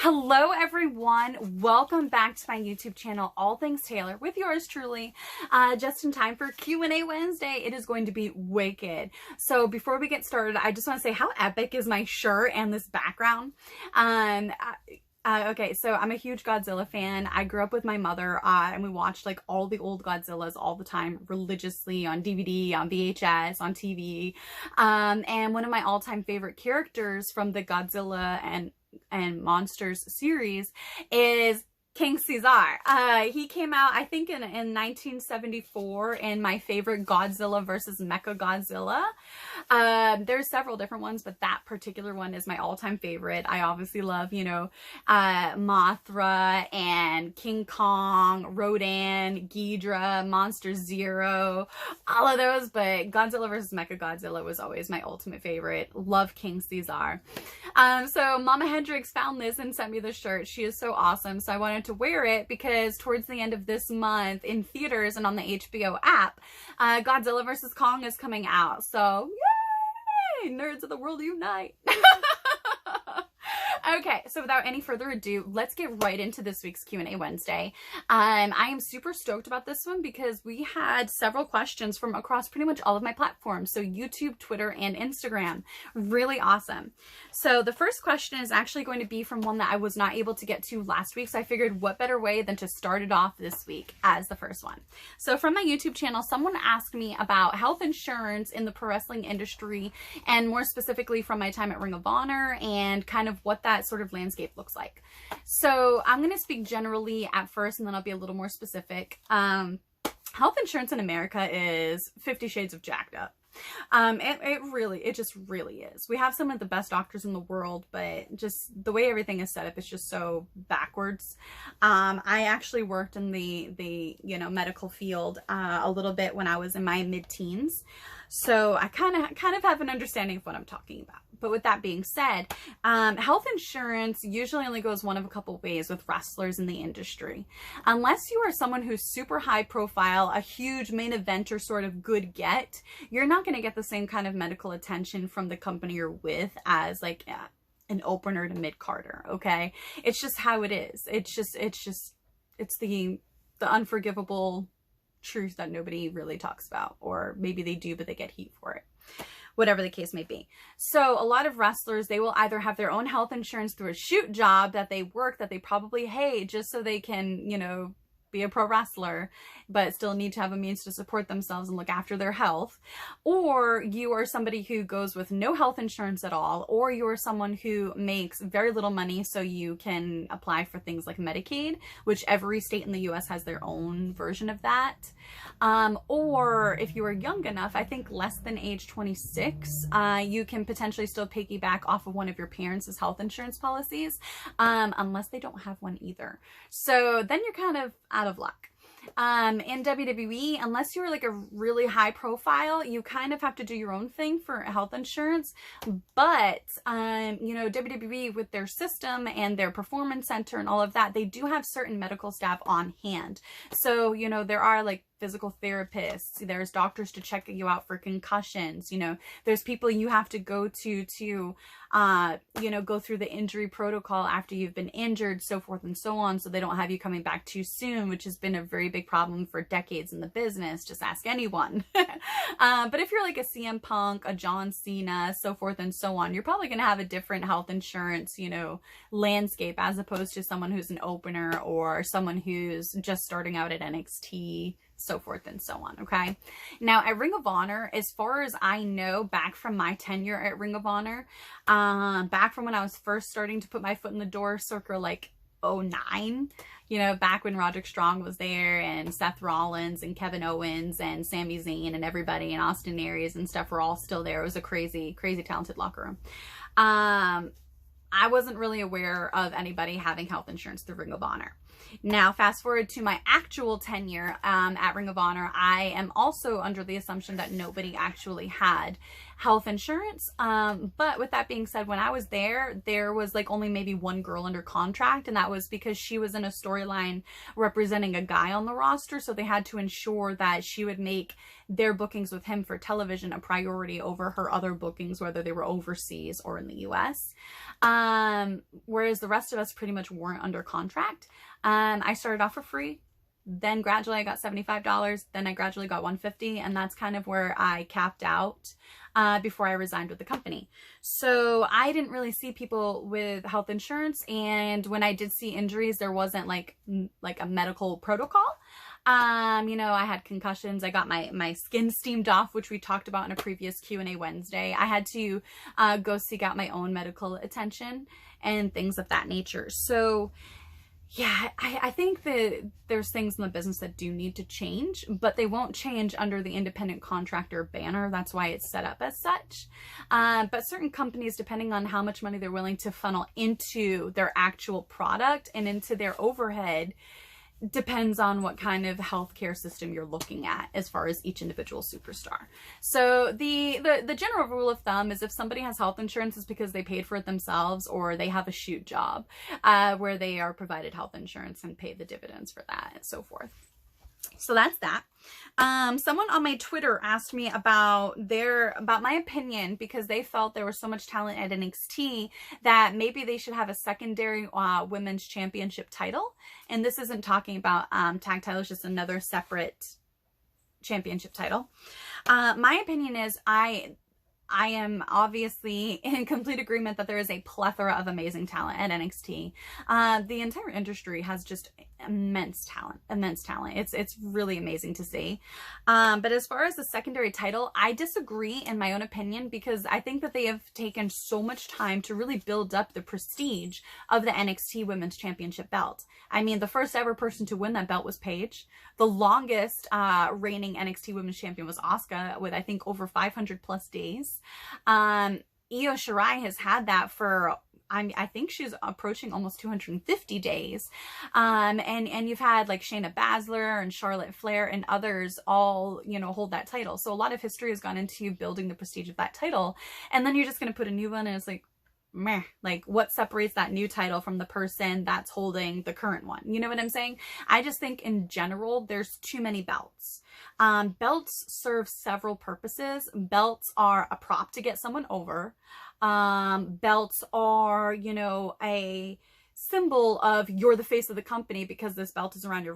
Hello everyone, welcome back to my YouTube channel, All Things Taylor, with yours truly, just in time for Q&A Wednesday. It is going to be wicked. So before we get started, I just want to say how epic is my shirt and this background. Okay, so I'm a huge Godzilla fan. I grew up with my mother, and we watched like all the old Godzillas all the time, religiously, on DVD, on VHS, on TV. And one of my all-time favorite characters from the Godzilla and Monsters series is King Caesar. He came out, I think, in 1974 in my favorite Godzilla versus Mechagodzilla. There's several different ones, but that particular one is my all-time favorite. I obviously love, you know, Mothra and King Kong, Rodan, Ghidorah, Monster Zero, all of those, but Godzilla versus Mechagodzilla was always my ultimate favorite. Love King Caesar. So Mama Hendrix found this and sent me the shirt. She is so awesome. So I wanted to wear it because towards the end of this month in theaters and on the HBO app, Godzilla vs. Kong is coming out. So yay! Nerds of the world unite. Okay, so without any further ado, let's get right into this week's Q&A Wednesday. I am super stoked about this one because we had several questions from across pretty much all of my platforms. So YouTube, Twitter, and Instagram. Really awesome. So the first question is actually going to be from one that I was not able to get to last week. So I figured what better way than to start it off this week as the first one. So from my YouTube channel, someone asked me about health insurance in the pro wrestling industry, and more specifically from my time at Ring of Honor and kind of what that sort of landscape looks like. So I'm going to speak generally at first, and then I'll be a little more specific. Health insurance in America is 50 shades of jacked up. It just really is. We have some of the best doctors in the world, but just the way everything is set up is just so backwards. I actually worked in the medical field a little bit when I was in my mid-teens. So I kind of have an understanding of what I'm talking about. But with that being said, health insurance usually only goes one of a couple ways with wrestlers in the industry. Unless you are someone who's super high profile, a huge main eventer sort of good get, you're not going to get the same kind of medical attention from the company you're with as like an opener to mid-carder, okay? It's just how it is. It's the unforgivable truth that nobody really talks about, or maybe they do, but they get heat for it. Whatever the case may be. So a lot of wrestlers, they will either have their own health insurance through a shoot job that they work, that they probably hate, just so they can, you know, be a pro wrestler, but still need to have a means to support themselves and look after their health. Or you are somebody who goes with no health insurance at all, or you're someone who makes very little money so you can apply for things like Medicaid, which every state in the US has their own version of that. Or if you are young enough, I think less than age 26, you can potentially still piggyback off of one of your parents' health insurance policies, unless they don't have one either. So then you're kind of out of luck. In WWE, unless you're like a really high profile, you kind of have to do your own thing for health insurance. But, you know, WWE with their system and their performance center and all of that, they do have certain medical staff on hand. So, you know, there are like physical therapists, there's doctors to check you out for concussions, you know, there's people you have to go to you know, go through the injury protocol after you've been injured, so forth and so on, so they don't have you coming back too soon, which has been a very big problem for decades in the business. Just ask anyone. But if you're like a CM Punk, a John Cena, so forth and so on, you're probably going to have a different health insurance, you know, landscape as opposed to someone who's an opener or someone who's just starting out at NXT, so forth and so on, okay? Now, at Ring of Honor, as far as I know, back from my tenure at Ring of Honor, back from when I was first starting to put my foot in the door, circa like 09, you know, back when Roderick Strong was there and Seth Rollins and Kevin Owens and Sami Zayn and everybody in Austin Aries and stuff were all still there. It was a crazy, crazy talented locker room. I wasn't really aware of anybody having health insurance through Ring of Honor. Now, fast forward to my actual tenure at Ring of Honor, I am also under the assumption that nobody actually had health insurance. But with that being said, when I was there was like only maybe one girl under contract, and that was because she was in a storyline representing a guy on the roster, so they had to ensure that she would make their bookings with him for television a priority over her other bookings, whether they were overseas or in the US. Whereas the rest of us pretty much weren't under contract. I started off for free. Then gradually I got $75. Then I gradually got $150. And that's kind of where I capped out before I resigned with the company. So I didn't really see people with health insurance. And when I did see injuries, there wasn't like a medical protocol. You know, I had concussions. I got my skin steamed off, which we talked about in a previous Q&A Wednesday. I had to go seek out my own medical attention and things of that nature. So yeah, I think that there's things in the business that do need to change, but they won't change under the independent contractor banner. That's why it's set up as such. But certain companies, depending on how much money they're willing to funnel into their actual product and into their overhead, depends on what kind of healthcare system you're looking at as far as each individual superstar. So the general rule of thumb is if somebody has health insurance, it's because they paid for it themselves or they have a shoot job where they are provided health insurance and pay the dividends for that and so forth. So that's that. Someone on my Twitter asked me about my opinion, because they felt there was so much talent at NXT that maybe they should have a secondary women's championship title. And this isn't talking about tag titles, just another separate championship title. My opinion is I am obviously in complete agreement that there is a plethora of amazing talent at NXT. The entire industry has just immense talent. It's really amazing to see. But as far as the secondary title, I disagree in my own opinion, because I think that they have taken so much time to really build up the prestige of the NXT Women's Championship belt. I mean, the first ever person to win that belt was Paige. The longest reigning NXT Women's Champion was Asuka, with I think over 500 plus days. Io Shirai has had that for, I think she's approaching almost 250 days. And you've had like Shayna Baszler and Charlotte Flair and others all, you know, hold that title. So a lot of history has gone into building the prestige of that title. And then you're just going to put a new one and it's like, meh, like what separates that new title from the person that's holding the current one? You know what I'm saying? I just think in general, there's too many belts. Belts serve several purposes. Belts are a prop to get someone over. Belts are, you know, a symbol of you're the face of the company because this belt is around your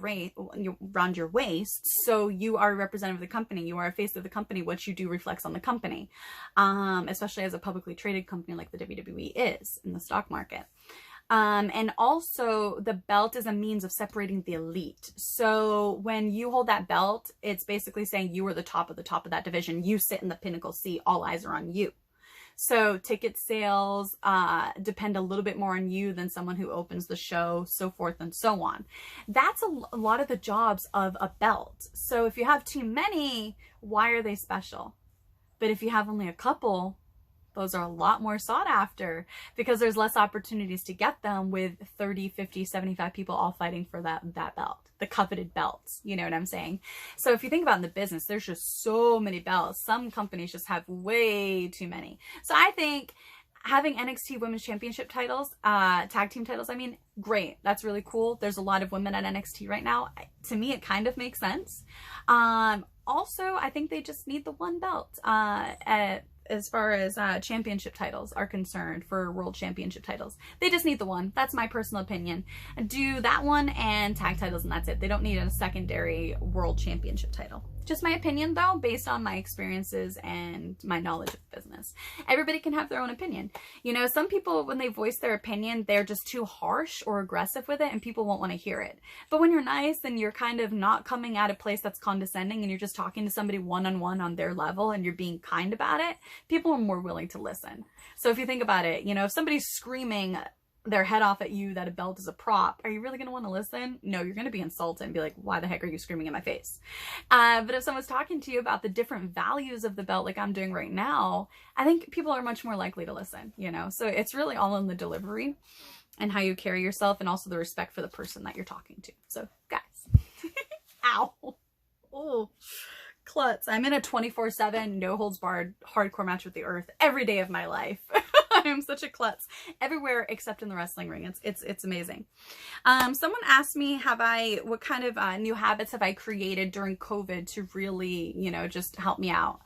waist. So you are a representative of the company. You are a face of the company. What you do reflects on the company, especially as a publicly traded company like the WWE is in the stock market. And also the belt is a means of separating the elite. So when you hold that belt, it's basically saying you are the top of that division. You sit in the pinnacle seat. All eyes are on you. So ticket sales depend a little bit more on you than someone who opens the show, so forth and so on. That's a lot of the jobs of a belt. So if you have too many, why are they special? But if you have only a couple, those are a lot more sought after because there's less opportunities to get them with 30, 50, 75 people all fighting for that belt, the coveted belts. You know what I'm saying? So if you think about in the business, there's just so many belts. Some companies just have way too many. So I think having NXT Women's Championship titles, tag team titles, I mean, great. That's really cool. There's a lot of women at NXT right now. To me, it kind of makes sense. Also, I think they just need the one belt as far as championship titles are concerned, for world championship titles. They just need the one. That's my personal opinion. Do that one and tag titles and that's it. They don't need a secondary world championship title. Just my opinion though, based on my experiences and my knowledge of business. Everybody can have their own opinion. You know, some people, when they voice their opinion, they're just too harsh or aggressive with it and people won't want to hear it. But when you're nice and you're kind of not coming at a place that's condescending and you're just talking to somebody one-on-one on their level and you're being kind about it, people are more willing to listen. So if you think about it, you know, if somebody's screaming their head off at you that a belt is a prop, are you really going to want to listen? No, you're going to be insulted and be like, why the heck are you screaming in my face? But if someone's talking to you about the different values of the belt like I'm doing right now, I think people are much more likely to listen, you know? So it's really all in the delivery and how you carry yourself and also the respect for the person that you're talking to. So guys, ow. Oh, klutz. I'm in a 24/7, no holds barred, hardcore match with the earth every day of my life. I'm such a klutz everywhere except in the wrestling ring. It's amazing. Someone asked me, what kind of new habits have I created during COVID to really, you know, just help me out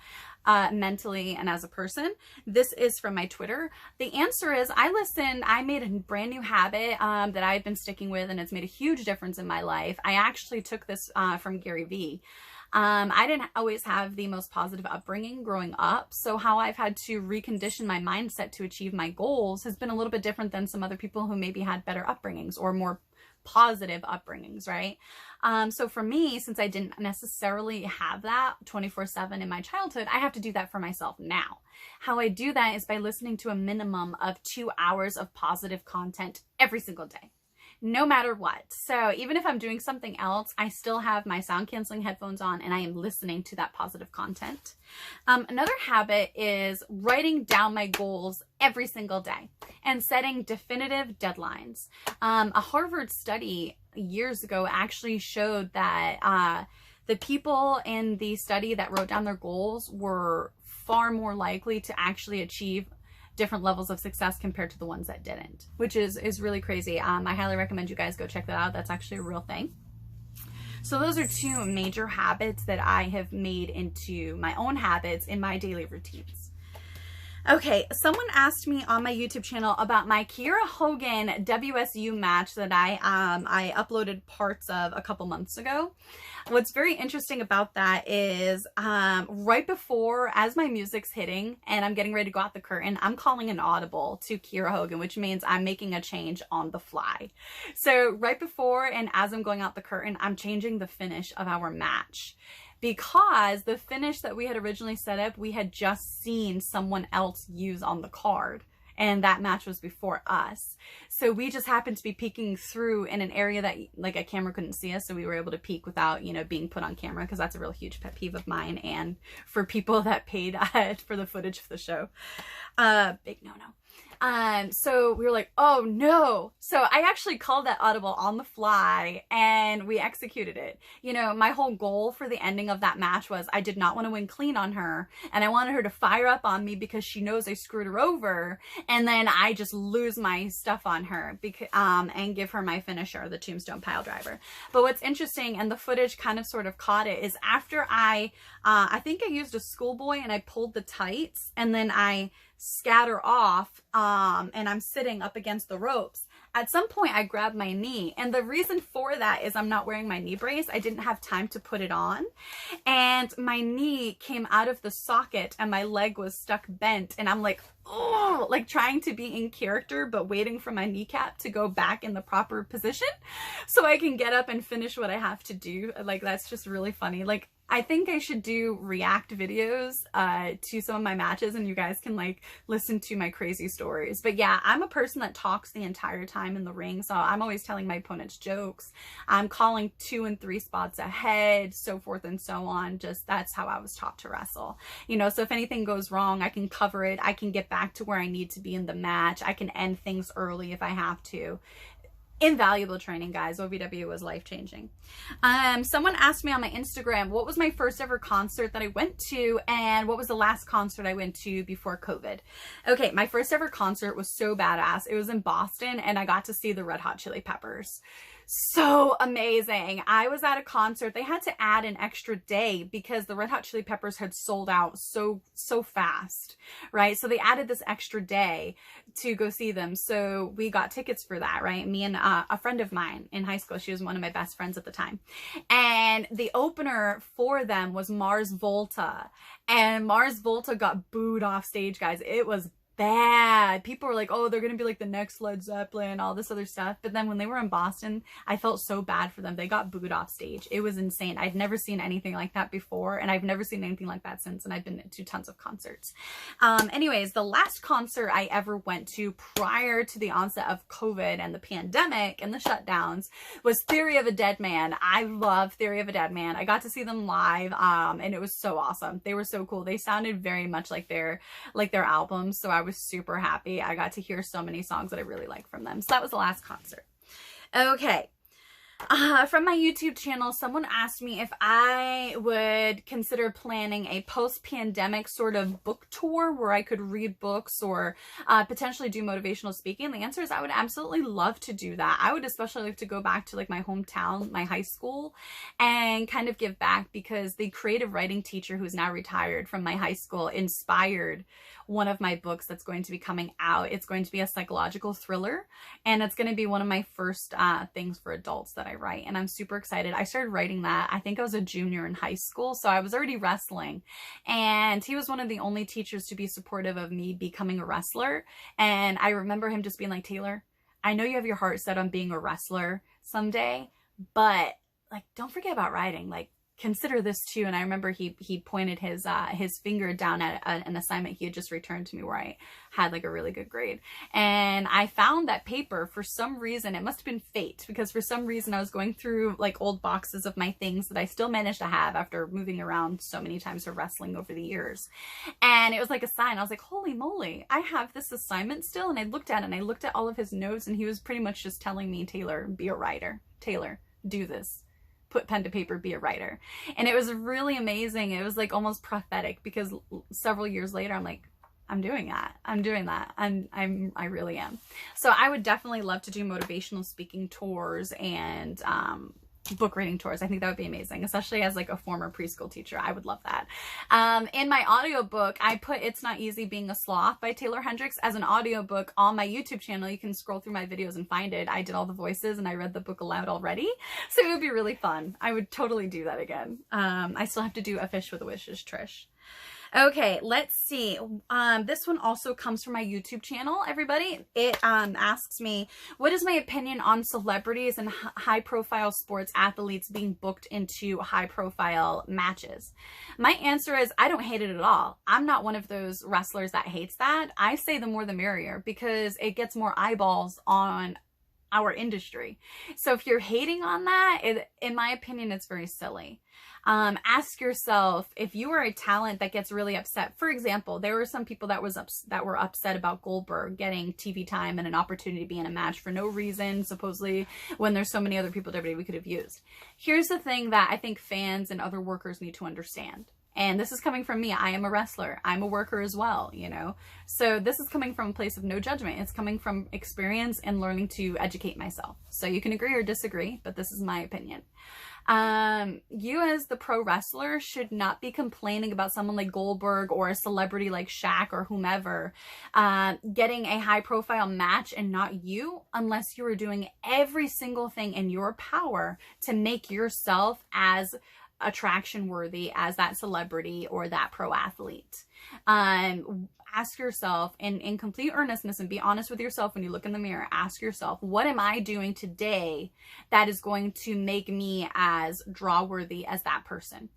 mentally and as a person? This is from my Twitter. The answer is I made a brand new habit that I've been sticking with, and it's made a huge difference in my life. I actually took this from Gary Vee. I didn't always have the most positive upbringing growing up, so how I've had to recondition my mindset to achieve my goals has been a little bit different than some other people who maybe had better upbringings or more positive upbringings, right? So for me, since I didn't necessarily have that 24/7 in my childhood, I have to do that for myself now. How I do that is by listening to a minimum of 2 hours of positive content every single day, no matter what. So even if I'm doing something else, I still have my sound canceling headphones on and I am listening to that positive content. Another habit is writing down my goals every single day and setting definitive deadlines. A Harvard study years ago actually showed that the people in the study that wrote down their goals were far more likely to actually achieve different levels of success compared to the ones that didn't, which is really crazy. I highly recommend you guys go check that out. That's actually a real thing. So those are two major habits that I have made into my own habits in my daily routines. Okay, someone asked me on my YouTube channel about my Kiera Hogan WSU match that I uploaded parts of a couple months ago. What's very interesting about that is right before, as my music's hitting and I'm getting ready to go out the curtain, I'm calling an audible to Kiera Hogan, which means I'm making a change on the fly. So right before and as I'm going out the curtain, I'm changing the finish of our match, because the finish that we had originally set up, we had just seen someone else use on the card, and that match was before us. So we just happened to be peeking through in an area that like a camera couldn't see us, so we were able to peek without, you know, being put on camera, because that's a real huge pet peeve of mine and for people that paid for the footage for the show. Big no-no. So we were like, oh no. So I actually called that audible on the fly and we executed it. You know, my whole goal for the ending of that match was I did not want to win clean on her, and I wanted her to fire up on me because she knows I screwed her over, and then I just lose my stuff on her because, and give her my finisher, the tombstone pile driver. But what's interesting, and the footage kind of sort of caught it, is after I think I used a schoolboy and I pulled the tights and then I scatter off and I'm sitting up against the ropes. At some point I grabbed my knee, and the reason for that is I'm not wearing my knee brace. I didn't have time to put it on, and my knee came out of the socket and my leg was stuck bent, and I'm like, oh, like trying to be in character but waiting for my kneecap to go back in the proper position so I can get up and finish what I have to do. Like, that's just really funny. Like, I think I should do react videos to some of my matches, and you guys can like listen to my crazy stories. But yeah, I'm a person that talks the entire time in the ring, so I'm always telling my opponents jokes. I'm calling 2 and 3 spots ahead, so forth and so on. Just that's how I was taught to wrestle. You know, so if anything goes wrong, I can cover it. I can get back to where I need to be in the match. I can end things early if I have to. Invaluable training, guys. OVW was life-changing. Someone asked me on my Instagram, what was my first ever concert that I went to, and what was the last concert I went to before COVID? Okay, my first ever concert was so badass. It was in Boston, and I got to see the Red Hot Chili Peppers. So amazing. I was at a concert. They had to add an extra day because the Red Hot Chili Peppers had sold out so fast, right? So they added this extra day to go see them. So we got tickets for that, right? Me and a friend of mine in high school. She was one of my best friends at the time. And the opener for them was Mars Volta. And Mars Volta got booed off stage, guys. It was bad. People were like, oh, they're gonna be like the next Led Zeppelin, all this other stuff. But then when they were in Boston, I felt so bad for them. They got booed off stage. It was insane. I'd never seen anything like that before, and I've never seen anything like that since, and I've been to tons of concerts. Anyways, the last concert I ever went to prior to the onset of COVID and the pandemic and the shutdowns was Theory of a Dead Man. I love Theory of a Dead Man. I got to see them live, and it was so awesome. They were so cool. They sounded very much like their albums, so I was super happy. I got to hear so many songs that I really like from them. So that was the last concert. Okay. From my YouTube channel, someone asked me if I would consider planning a post-pandemic sort of book tour where I could read books or potentially do motivational speaking. The answer is I would absolutely love to do that. I would especially like to go back to like my hometown, my high school, and kind of give back, because the creative writing teacher who's now retired from my high school inspired one of my books that's going to be coming out. It's going to be a psychological thriller, and it's going to be one of my first things for adults that I write, and I'm super excited. I started writing that, I think I was a junior in high school, so I was already wrestling, and he was one of the only teachers to be supportive of me becoming a wrestler. And I remember him just being like, Taylor, I know you have your heart set on being a wrestler someday, but like, don't forget about writing. Like, consider this too. And I remember he pointed his finger down at an assignment he had just returned to me where I had like a really good grade. And I found that paper for some reason. It must have been fate, because for some reason I was going through like old boxes of my things that I still managed to have after moving around so many times for wrestling over the years. And it was like a sign. I was like, holy moly, I have this assignment still. And I looked at it, and I looked at all of his notes, and he was pretty much just telling me, Taylor, be a writer. Taylor, do this. Put pen to paper, be a writer. And it was really amazing. It was like almost prophetic, because several years later, I'm like, I'm doing that. I'm doing that. I really am. So I would definitely love to do motivational speaking tours and book reading tours. I think that would be amazing, especially as like a former preschool teacher. I would love that. In my audiobook, I put It's Not Easy Being a Sloth by Taeler Hendrix as an audiobook on my YouTube channel. You can scroll through my videos and find it. I did all the voices and I read the book aloud already. So it would be really fun. I would totally do that again. I still have to do A Fish with Wishes, Trish. Okay, let's see. This one also comes from my YouTube channel, everybody. It asks me, what is my opinion on celebrities and high-profile sports athletes being booked into high-profile matches? My answer is, I don't hate it at all. I'm not one of those wrestlers that hates that. I say the more the merrier, because it gets more eyeballs on our industry. So if you're hating on that, in my opinion, it's very silly. Ask yourself, if you are a talent that gets really upset. For example, there were some people that were upset about Goldberg getting TV time and an opportunity to be in a match for no reason, supposedly, when there's so many other people we could have used. Here's the thing that I think fans and other workers need to understand. And this is coming from me. I am a wrestler. I'm a worker as well, you know. So this is coming from a place of no judgment. It's coming from experience and learning to educate myself. So you can agree or disagree, but this is my opinion. You as the pro wrestler should not be complaining about someone like Goldberg or a celebrity like Shaq or whomever getting a high profile match and not you, unless you are doing every single thing in your power to make yourself as attraction worthy as that celebrity or that pro athlete. Ask yourself in complete earnestness, and be honest with yourself when you look in the mirror. Ask yourself, what am I doing today that is going to make me as draw worthy as that person?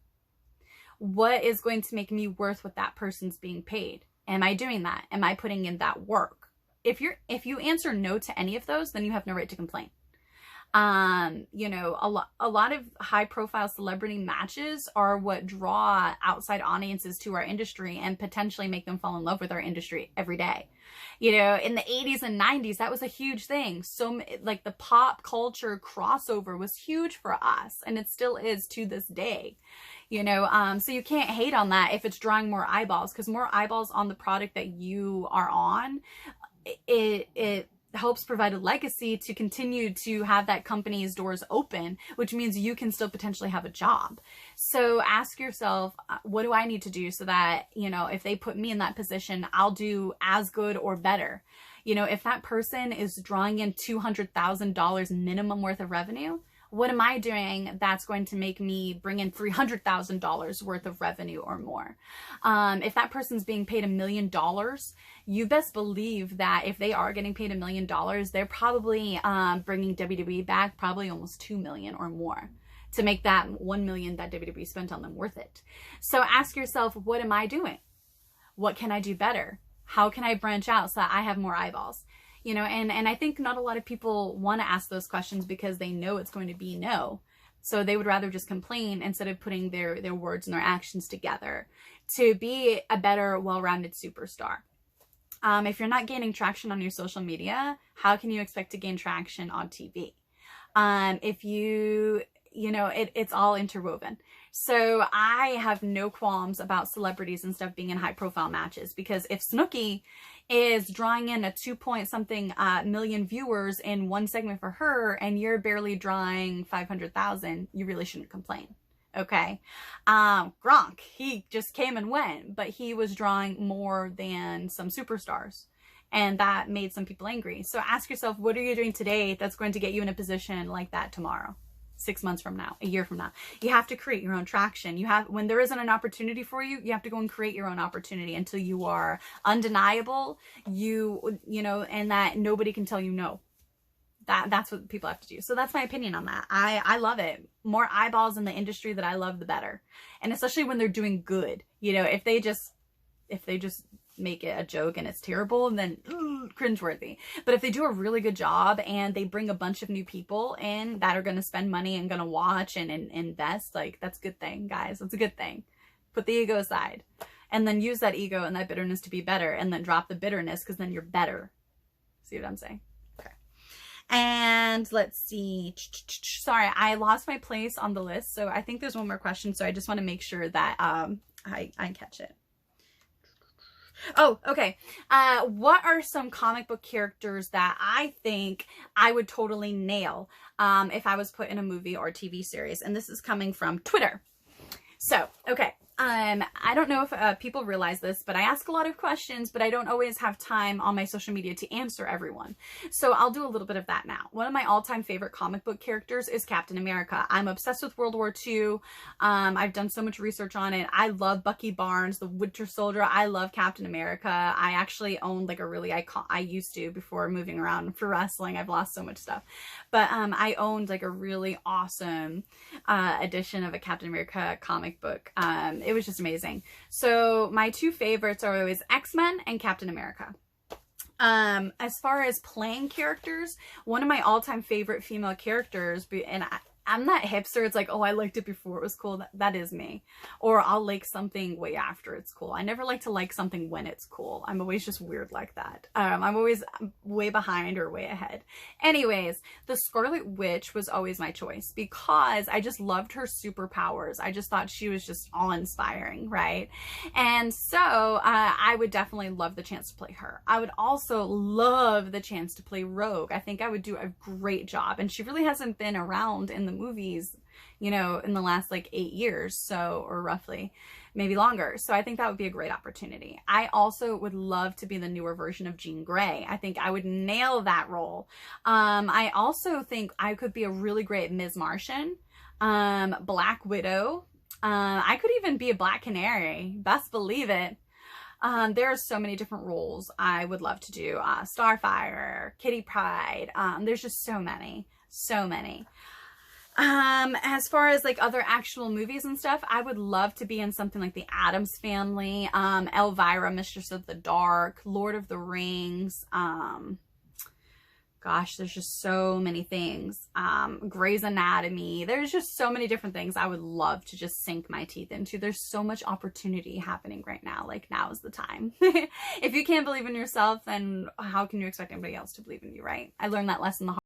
What is going to make me worth what that person's being paid? Am I doing that? Am I putting in that work? If you answer no to any of those, then you have no right to complain. You know, a lot of high profile celebrity matches are what draw outside audiences to our industry and potentially make them fall in love with our industry every day. You know, in the 80s and 90s, that was a huge thing. So like the pop culture crossover was huge for us, and it still is to this day. You know, so you can't hate on that if it's drawing more eyeballs, because more eyeballs on the product that you are on, it helps provide a legacy to continue to have that company's doors open, which means you can still potentially have a job. So ask yourself, what do I need to do so that, you know, if they put me in that position, I'll do as good or better. You know, if that person is drawing in $200,000 minimum worth of revenue, what am I doing that's going to make me bring in $300,000 worth of revenue or more? If that person's being paid $1 million, you best believe that if they are getting paid $1 million, they're probably bringing WWE back probably almost $2 million or more to make that $1 million that WWE spent on them worth it. So ask yourself, what am I doing? What can I do better? How can I branch out so that I have more eyeballs? You know, and I think not a lot of people want to ask those questions because they know it's going to be no. So they would rather just complain instead of putting their words and their actions together to be a better, well-rounded superstar. If you're not gaining traction on your social media, how can you expect to gain traction on TV? If it's all interwoven. So I have no qualms about celebrities and stuff being in high profile matches, because if Snooki is drawing in a 2-point-something million viewers in one segment for her, and you're barely drawing 500,000, you really shouldn't complain. Okay. Gronk, he just came and went, but he was drawing more than some superstars. And that made some people angry. So ask yourself, what are you doing today that's going to get you in a position like that tomorrow? 6 months from now, a year from now. You have to create your own traction. When there isn't an opportunity for you, you have to go and create your own opportunity until you are undeniable, and that nobody can tell you no. That's what people have to do. So that's my opinion on that. I love it. More eyeballs in the industry that I love, the better. And especially when they're doing good. If they just make it a joke and it's terrible, and then cringeworthy. But if they do a really good job and they bring a bunch of new people in that are going to spend money and going to watch and invest, like, that's a good thing, guys. That's a good thing. Put the ego aside and then use that ego and that bitterness to be better, and then drop the bitterness, because then you're better. See what I'm saying? Okay. And let's see. Sorry, I lost my place on the list. So I think there's one more question. So I just want to make sure that I catch it. Oh, okay. What are some comic book characters that I think I would totally nail if I was put in a movie or TV series? And this is coming from Twitter. So, okay. I don't know if people realize this, but I ask a lot of questions, but I don't always have time on my social media to answer everyone. So I'll do a little bit of that now. One of my all-time favorite comic book characters is Captain America. I'm obsessed with World War II. I've done so much research on it. I love Bucky Barnes, the Winter Soldier. I love Captain America. I actually owned like a really I used to, before moving around for wrestling. I've lost so much stuff. But I owned like a really awesome edition of a Captain America comic book. It was just amazing. So my two favorites are always X-Men and Captain America. As far as playing characters, one of my all-time favorite female characters, and I'm not hipster. It's like, oh, I liked it before it was cool. That is me. Or I'll like something way after it's cool. I never like to like something when it's cool. I'm always just weird like that. I'm always way behind or way ahead. Anyways, the Scarlet Witch was always my choice because I just loved her superpowers. I just thought she was just awe-inspiring, right? And so I would definitely love the chance to play her. I would also love the chance to play Rogue. I think I would do a great job. And she really hasn't been around in the movies, in the last like 8 years, so, or roughly, maybe longer. So I think that would be a great opportunity. I also would love to be the newer version of Jean Grey. I think I would nail that role. I also think I could be a really great Ms. Martian, Black Widow. I could even be a Black Canary. Best believe it. There are so many different roles I would love to do. Starfire, Kitty Pryde. There's just so many. As far as like other actual movies and stuff, I would love to be in something like The Addams Family, Elvira, Mistress of the Dark, Lord of the Rings. Gosh, there's just so many things. Grey's Anatomy. There's just so many different things I would love to just sink my teeth into. There's so much opportunity happening right now. Like, now is the time. If you can't believe in yourself, then how can you expect anybody else to believe in you, right? I learned that lesson the hard way.